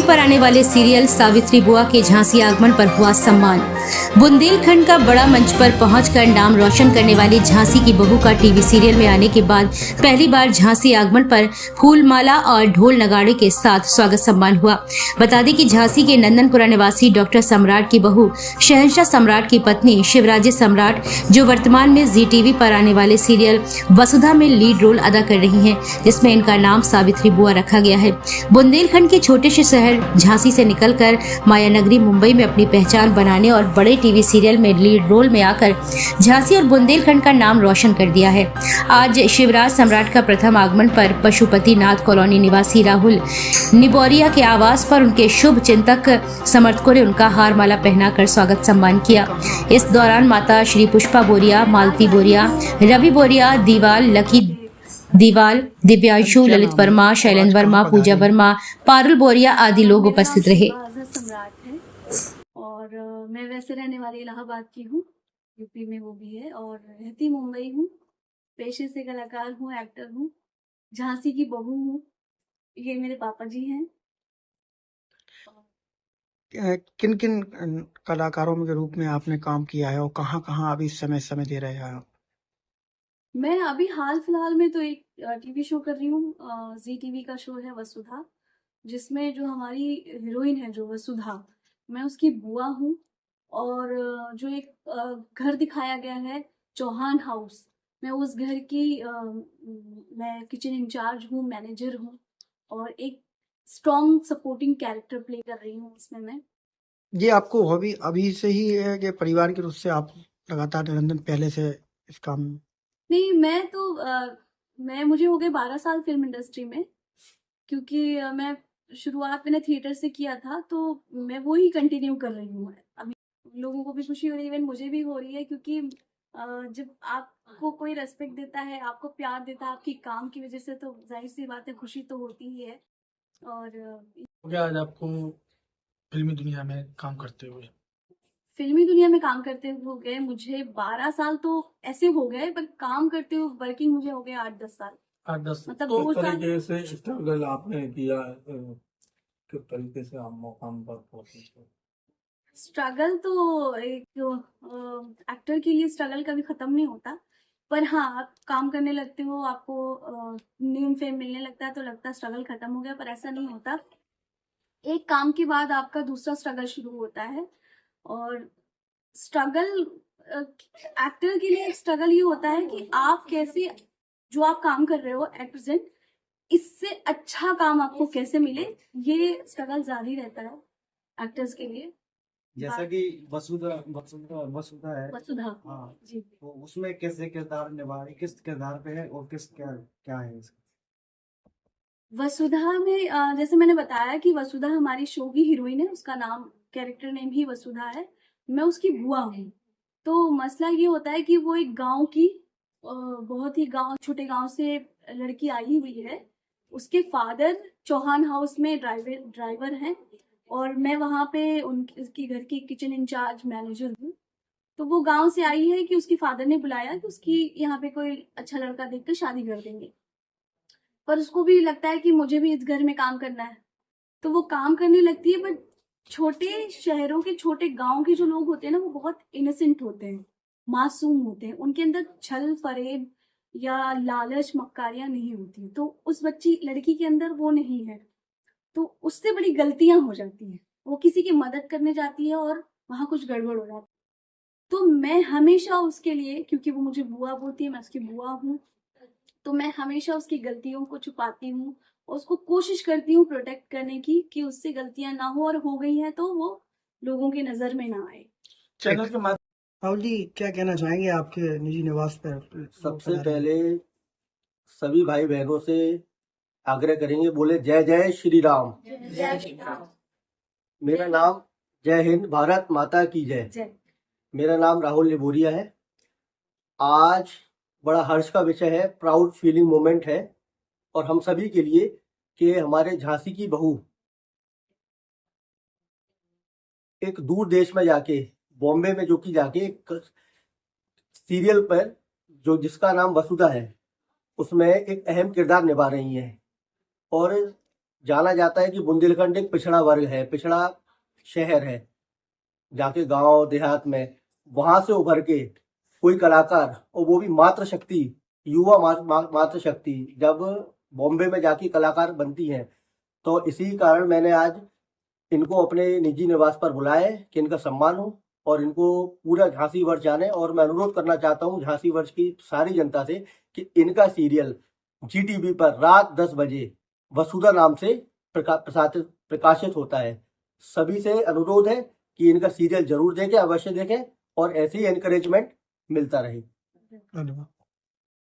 TV पर आने वाले सीरियल सावित्री बुआ के झांसी आगमन पर हुआ सम्मान। बुंदेलखंड का बड़ा मंच पर पहुंचकर नाम रोशन करने वाली झांसी की बहू का टीवी सीरियल में आने के बाद पहली बार झांसी आगमन पर फूलमाला और ढोल नगाड़े के साथ स्वागत सम्मान हुआ। बता दें कि झांसी के नंदनपुरा निवासी डॉक्टर सम्राट की बहू शहंशाह सम्राट की पत्नी शिवराजी सम्राट, जो वर्तमान में जी टीवी पर आने वाले सीरियल वसुधा में लीड रोल अदा कर रही हैं, जिसमें इनका नाम सावित्री बुआ रखा गया है। बुंदेलखंड के छोटे से शहर झांसी से निकलकर मायानगरी मुंबई में अपनी पहचान बनाने और बड़े टीवी सीरियल में लीड रोल में आकर झांसी और बुंदेलखंड का नाम रोशन कर दिया है। आज शिवराज सम्राट का प्रथम आगमन पर पशुपति नाथ कॉलोनी निवासी राहुल निबोरिया के आवास पर उनके शुभ चिंतक समर्थकों ने उनका हार माला पहनाकर स्वागत सम्मान किया। इस दौरान माता श्री पुष्पा बोरिया, मालती बोरिया, रवि बोरिया, दीवाल, दिव्यांशु, ललित वर्मा, शैलेंद्र वर्मा, पूजा वर्मा, पारुल बोरिया आदि लोग उपस्थित रहे। सम्राट है और मैं वैसे रहने वाली इलाहाबाद की हूँ, यूपी में वो भी है, और रहती मुंबई हूँ। पेशे से कलाकार हूँ, एक्टर हूँ, झांसी की बहू हूँ। ये मेरे पापा जी हैं। किन किन कलाकारों के रूप में आपने काम किया है और कहाँ कहाँ अभी समय दे रहे हैं आप? मैं अभी हाल फिलहाल में तो एक टीवी शो कर रही हूँ, जी टीवी का शो है वसुधा, जिसमें जो हमारी हीरोइन है जो वसुधा, मैं उसकी बुआ हूँ। और जो एक घर दिखाया गया है चौहान हाउस, मैं उस घर की मैं किचन इंचार्ज हूँ, मैनेजर हूँ, और एक स्ट्रॉन्ग सपोर्टिंग कैरेक्टर प्ले कर रही हूँ उसमें मैं। ये आपको हॉबी अभी से ही है कि परिवार के रूप से आप लगातार निरंतर पहले से इस काम में? नहीं, मैं तो मुझे हो गए 12 साल फिल्म इंडस्ट्री में, क्योंकि मैं शुरुआत मैंने थिएटर से किया था, तो मैं वो ही कंटिन्यू कर रही हूँ। अभी लोगों को भी खुशी हो रही है, इवन मुझे भी हो रही है, क्योंकि जब आपको कोई रेस्पेक्ट देता है, आपको प्यार देता है आपकी काम की वजह से, तो जाहिर सी बात है खुशी तो होती ही है। और क्या आज आपको फिल्मी दुनिया में काम करते हुए? फिल्मी दुनिया में काम करते हुए मुझे 12 साल तो ऐसे हो गए, पर काम करते हुए वर्किंग मुझे हो गए 8-10 साल। 8-10 मतलब तो 2 किस साल। तरीके से स्ट्रगल आपने किया है, किस तरीके से आप मुकाम पर पहुंचे? स्ट्रगल तो एक एक्टर के लिए स्ट्रगल कभी खत्म नहीं होता, पर हाँ, आप काम करने लगते हो, आपको नेम फेम मिलने लगता है, तो लगता है स्ट्रगल खत्म हो गया, पर ऐसा नहीं होता। एक काम के बाद आपका दूसरा स्ट्रगल शुरू होता है। और स्ट्रगल एक्टर के लिए स्ट्रगल ये होता है कि आप कैसे, जो आप काम कर रहे हो एट प्रेजेंट, इससे अच्छा काम आपको कैसे मिले, ये स्ट्रगल जारी रहता है एक्टर्स के लिए। जैसा कि वसुधा है। वसुधा, हाँ जी। तो उसमें कैसे किरदार निभा रही, किस किरदार पे है और किस क्या क्या है इसका? वसुधा में जैसे मैंने बताया कि वसुधा हमारी शो की हीरोइन है, उसका नाम, कैरेक्टर नेम ही वसुधा है। मैं उसकी बुआ हूँ। तो मसला ये होता है कि वो एक गांव की बहुत ही छोटे गांव से लड़की आई हुई है। उसके फादर चौहान हाउस में ड्राइवर हैं, और मैं वहां पे उसकी घर की किचन इंचार्ज मैनेजर हूँ। तो वो गांव से आई है कि उसके फादर ने बुलाया कि उसकी यहाँ पे कोई अच्छा लड़का देखकर शादी कर देंगे, पर उसको भी लगता है कि मुझे भी इस घर में काम करना है, तो वो काम करने लगती है। बट छोटे शहरों के, छोटे गांव के जो लोग होते हैं ना, वो बहुत इनोसेंट होते हैं, मासूम होते हैं, उनके अंदर छल फरेब या लालच मक्कारियां नहीं होती। तो उस लड़की के अंदर वो नहीं है, तो उससे बड़ी गलतियां हो जाती हैं। वो किसी की मदद करने जाती है और वहां कुछ गड़बड़ हो जाती है। तो मैं हमेशा उसके लिए, क्योंकि वो मुझे बुआ बोलती है, मैं उसकी बुआ हूँ, तो मैं हमेशा उसकी गलतियों को छुपाती हूँ और उसको कोशिश करती हूँ प्रोटेक्ट करने की, कि उससे गलतियां ना हो, और हो गई हैं तो वो लोगों की नजर में ना आए। चैनल के माध्यम राहुल जी, क्या कहना चाहेंगे आपके निजी निवास पर? सबसे पहले सभी भाई बहनों से आग्रह करेंगे, बोले जय जय श्री राम। जय श्री राम। मेरा नाम, जय हिंद, भारत माता की जय। जय। मेरा नाम राहुल निबोरिया है। आज बड़ा हर्ष का विषय है, प्राउड फीलिंग मोमेंट है, और हम सभी के लिए कि हमारे झांसी की बहू एक दूर देश में जाके, बॉम्बे में जो कि जाके एक सीरियल पर जो जिसका नाम वसुधा है, उसमें एक अहम किरदार निभा रही हैं। और जाना जाता है कि बुंदेलखंड एक पिछड़ा वर्ग है, पिछड़ा शहर है, जाके गांव देहात में वहां से उभर के कोई कलाकार, और वो भी मातृ शक्ति, युवा मातृ शक्ति जब बॉम्बे में जाके कलाकार बनती हैं, तो इसी कारण मैंने आज इनको अपने निजी निवास पर बुलाया है कि इनका सम्मान हो और इनको पूरा झांसी वर्ष जाने। और मैं अनुरोध करना चाहता हूँ झांसी वर्ष की सारी जनता से कि इनका सीरियल GTV पर रात 10 बजे वसुधा नाम से प्रकाशित होता है। सभी से अनुरोध है कि इनका सीरियल जरूर देखें, अवश्य देखें और ऐसे ही एनकरेजमेंट मिलता रहे। धन्यवाद।